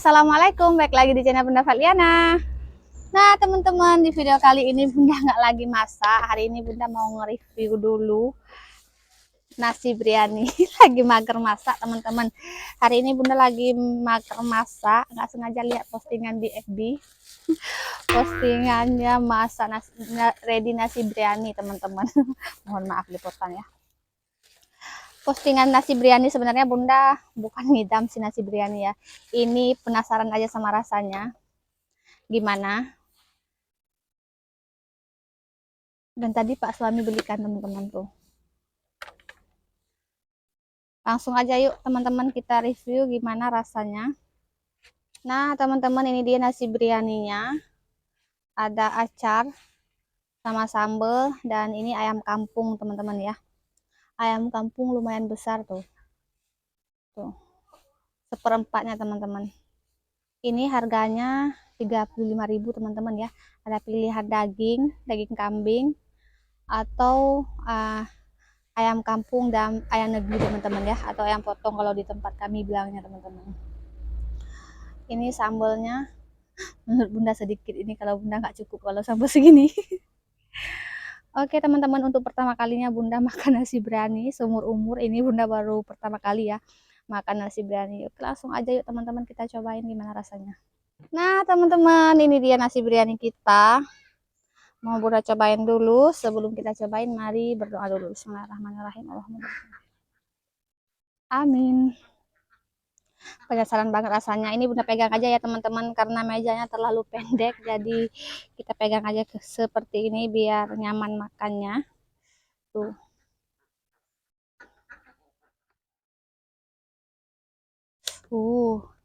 Assalamualaikum, baik lagi di channel Bunda Valiana. Nah teman-teman, di video kali ini Bunda nggak lagi masak. Hari ini Bunda mau nge-review dulu nasi biryani. Lagi mager masak teman-teman. Hari ini Bunda lagi mager masak, nggak sengaja lihat postingan di FB. Postingannya masak ready nasi biryani teman-teman. Mohon maaf liputan ya. Postingan nasi biryani sebenarnya Bunda bukan ngidam si nasi biryani ya. Ini penasaran aja sama rasanya. Gimana? Dan tadi Pak suami belikan teman-teman tuh. Langsung aja yuk teman-teman kita review gimana rasanya. Nah teman-teman, ini dia nasi biryaninya. Ada acar sama sambal dan ini ayam kampung teman-teman ya. Ayam kampung lumayan besar tuh. Tuh. Seperempatnya teman-teman. Ini harganya 35.000 teman-teman ya. Ada pilihan daging kambing atau ayam kampung dan ayam negeri teman-teman ya, atau ayam potong kalau di tempat kami bilangnya teman-teman. Ini sambalnya menurut Bunda sedikit, ini kalau Bunda nggak cukup kalau sambal segini. Oke teman-teman, untuk pertama kalinya Bunda makan nasi biryani seumur umur ini, Bunda baru pertama kali ya makan nasi biryani. Oke, langsung aja yuk teman-teman kita cobain gimana rasanya. Nah teman-teman, ini dia nasi biryani kita. Mau Bunda cobain dulu. Sebelum kita cobain, mari berdoa dulu. Bismillahirrahmanirrahim. Allahumma amin. Penasaran banget rasanya. Ini Bunda pegang aja ya teman-teman, karena mejanya terlalu pendek, jadi kita pegang aja seperti ini biar nyaman makannya. Tuh.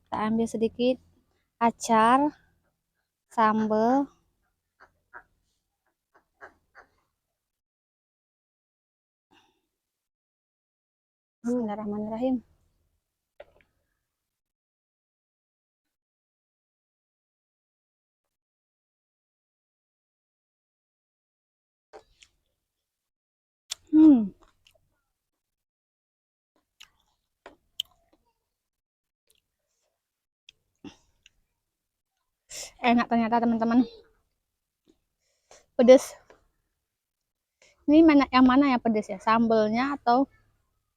Kita ambil sedikit acar, sambal. Bismillahirrahmanirrahim. Enak ternyata teman-teman. Pedes. Ini yang mana ya pedes ya? Sambalnya atau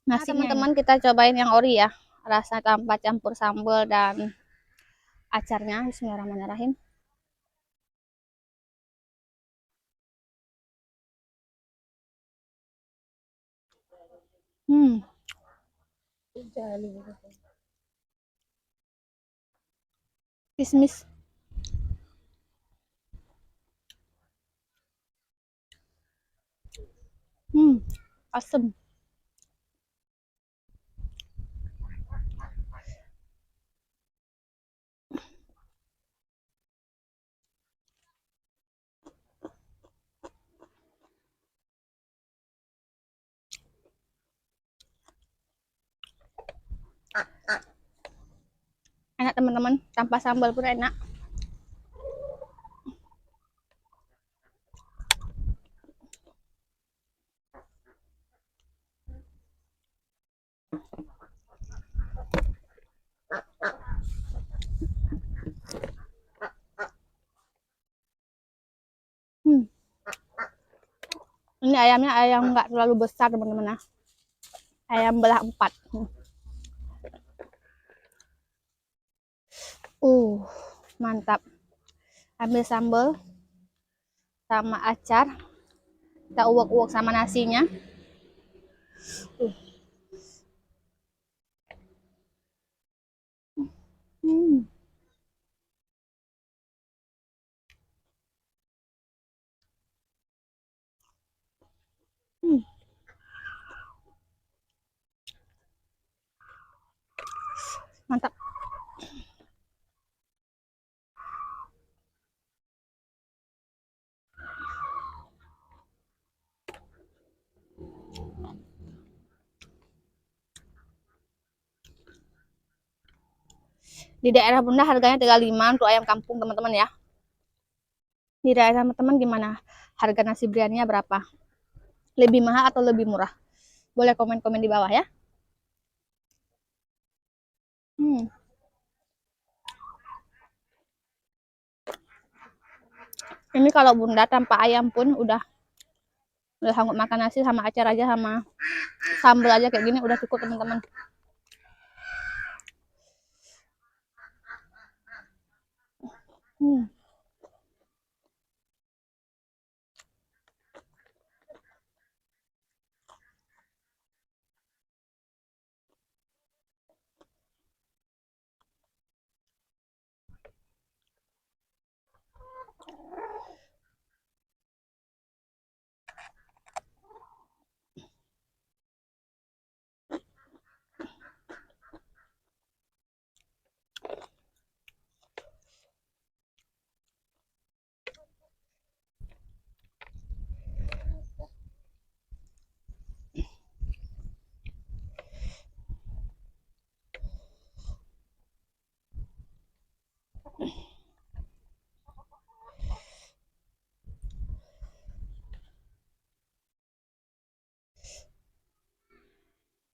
nasinya? Teman-teman, kita cobain yang ori ya. Rasa tanpa campur sambal dan acarnya. Bismillahirrahmanirrahim. Kismis. Asem. Enak teman-teman, tanpa sambal pun enak. Ini ayamnya ayam nggak terlalu besar teman-teman ya. Ayam belah 4. Mantap. Ambil sambal sama acar, kita uwak-uwak sama nasinya. Mantap. Di daerah Bunda harganya 35 untuk ayam kampung teman-teman ya. Di daerah teman-teman gimana? Harga nasi biryaninya berapa? Lebih mahal atau lebih murah? Boleh komen-komen di bawah ya. Ini kalau bunda tanpa ayam pun udah sanggup makan nasi sama acar aja sama sambal aja kayak gini udah cukup teman-teman. Hmm.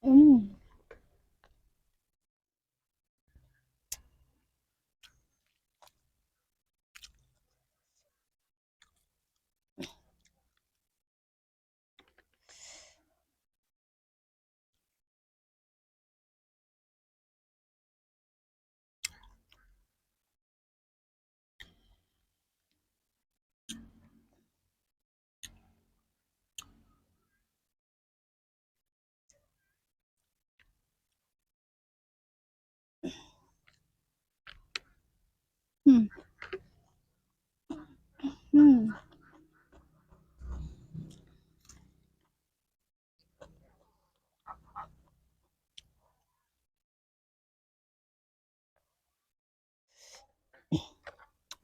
Hmm. Hmm. Hmm.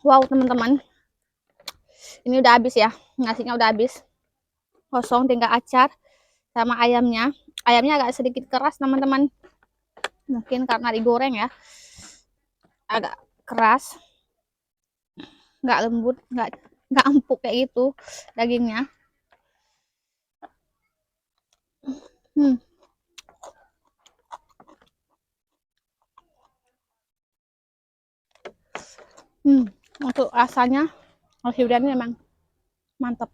Wow teman-teman, ini udah habis ya, nasinya udah habis, kosong tinggal acar sama ayamnya. Ayamnya agak sedikit keras teman-teman, mungkin karena digoreng ya, agak keras, nggak lembut, nggak empuk kayak gitu dagingnya. Hmm. Hmm. Untuk rasanya nasi biryani memang mantap.